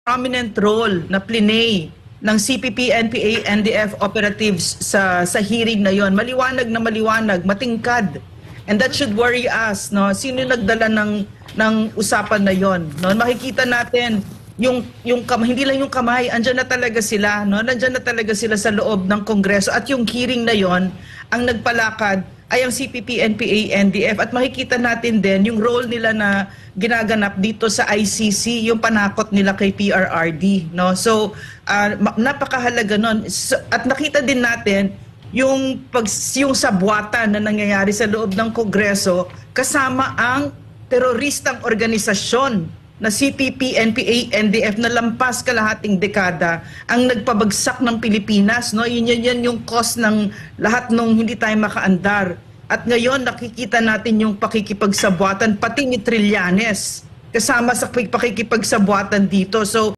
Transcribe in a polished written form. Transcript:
prominent role na plinay ng CPP, NPA, NDF operatives sa hearing na yon. Maliwanag na maliwanag, matingkad. And that should worry us, no? Sino nagdala ng usapan na yon, no? Makikita natin hindi lang yung kamay, andyan na talaga sila, no? Nandyan na talaga sila sa loob ng Kongreso at yung hearing na yon, ang nagpalakad ay ang CPP, NPA, NDF at makikita natin din yung role nila na ginaganap dito sa ICC, yung panakot nila kay PRRD, no? So napakahalaga nun. At nakita din natin yung sabwatan na nangyayari sa loob ng Kongreso kasama ang teroristang organisasyon na CPP, NPA, NDF na lampas kalahating dekada ang nagpabagsak ng Pilipinas, no? Yan yung cause ng lahat nung hindi tayo makaandar. At ngayon nakikita natin yung pakikipagsabwatan pati ni Trillanes kasama sa pakikipagsabwatan dito. So